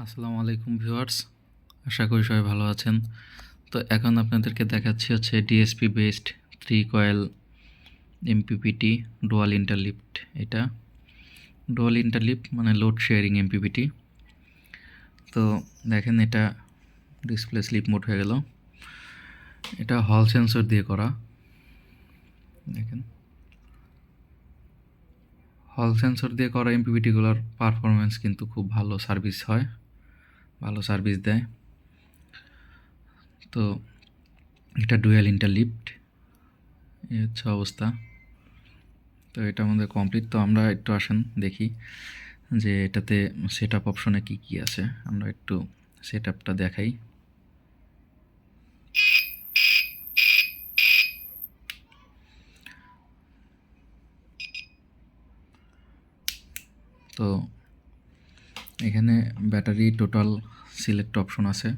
আসসালামু আলাইকুম ভিউয়ার্স, আশা করি সবাই ভালো আছেন। তো এখন আপনাদেরকে দেখাচ্ছি হচ্ছে DSP based 3 coil MPPT dual interleaved. এটা ডুয়াল ইন্টারলিফট মানে লোড শেয়ারিং এমপিপিটি। তো দেখেন, এটা ডিসপ্লে স্লিপ মোড হয়ে গেল। এটা হল সেন্সর দিয়ে করা। দেখেন, হল সেন্সর দিয়ে করা এমপিপিটিগুলোর পারফরমেন্স কিন্তু খুব ভালো সার্ভিস হয়, ভালো সার্ভিস দেয়। তো এটা ডুয়াল ইন্টারলিফট, এই হচ্ছে অবস্থা। তো এটা আমাদের কমপ্লিট। তো আমরা একটু আসেন দেখি যে এটাতে সেট আপ অপশনে কী কী আছে। আমরা একটু সেট আপটা দেখাই। তো এখানে ব্যাটারি টোটাল সিলেক্ট অপশন আছে।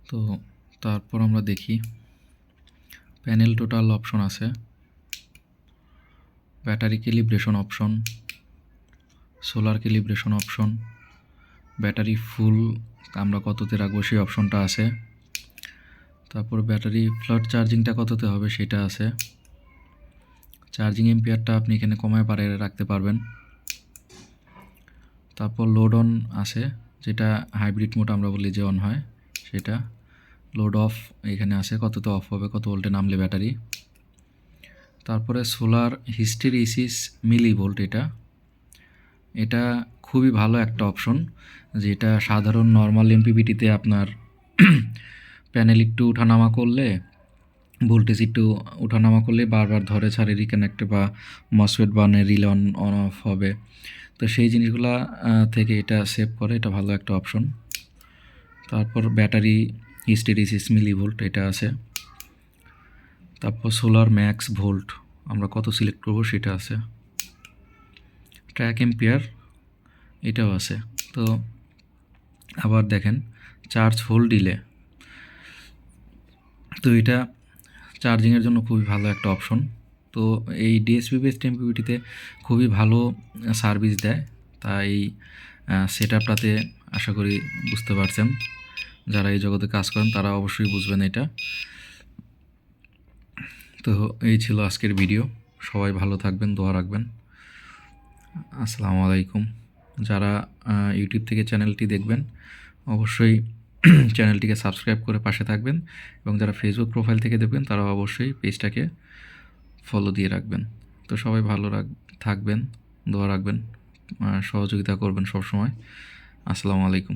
তো তারপর আমরা দেখি প্যানেল টোটাল অপশন আছে, battery calibration option, solar calibration option, battery full আমরা কততে রাখবো সেই অপশনটা আছে। তারপর ব্যাটারি ফ্ল্যাট চার্জিংটা কততে হবে সেটা আছে। চার্জিং এম্পিয়ারটা আপনি এখানে কমায় বাড়িয়ে রাখতে পারবেন। তারপর লোড অন আছে, যেটা হাইব্রিড মোড আমরা বলি যে অন হয় সেটা। লোড অফ এখানে আছে, কততে অফ হবে, কত ভোল্টে নামলে ব্যাটারি। তারপরে সোলার হিস্টেরিসিস মিলি ভোল্ট, এটা খুবই ভালো একটা অপশন, যেটা সাধারণ নর্মাল এমপিপিটিতে আপনার প্যানেল একটু উঠানামা করলে, ভোল্টেজ একটু উঠানামা করলে বারবার ধরে ছাড়ে রিকানেক্ট বা মসফেট বার্নের রিলে অন অফ হবে। তো সেই জিনিসগুলা থেকে এটা সেভ করে, এটা ভালো একটা অপশন। তারপর ব্যাটারি হিস্টেরিসিস মিলি ভোল্ট এটা আছে। তারপর সোলার ম্যাক্স ভোল্ট আমরা কত সিলেক্ট করব সেটা আছে। ট্র্যাক এম্পিয়ার এটাও আছে। তো আবার দেখেন চার্জ হোল্ড ডিলে, তো এটা চার্জিংয়ের জন্য খুবই ভালো একটা অপশন। তো এই ডিএসপি বেসড এমপিপিটিতে খুবই ভালো সার্ভিস দেয়। তাই সেট আপটাতে আশা করি বুঝতে পারছেন, যারা এই জগতে কাজ করেন তারা অবশ্যই বুঝবেন এটা। তো এই ছিল আজকের ভিডিও। সবাই ভালো থাকবেন, দোয়া রাখবেন। আসসালামু আলাইকুম। যারা ইউটিউব থেকে চ্যানেলটি দেখবেন অবশ্যই চ্যানেলটিকে সাবস্ক্রাইব করে পাশে থাকবেন, এবং যারা ফেসবুক প্রোফাইল থেকে দেখবেন তারা অবশ্যই পেজটাকে ফলো দিয়ে রাখবেন। তো সবাই ভালো থাকবেন, দোয়া রাখবেন, সহযোগিতা করবেন সবসময়। আসসালামু আলাইকুম।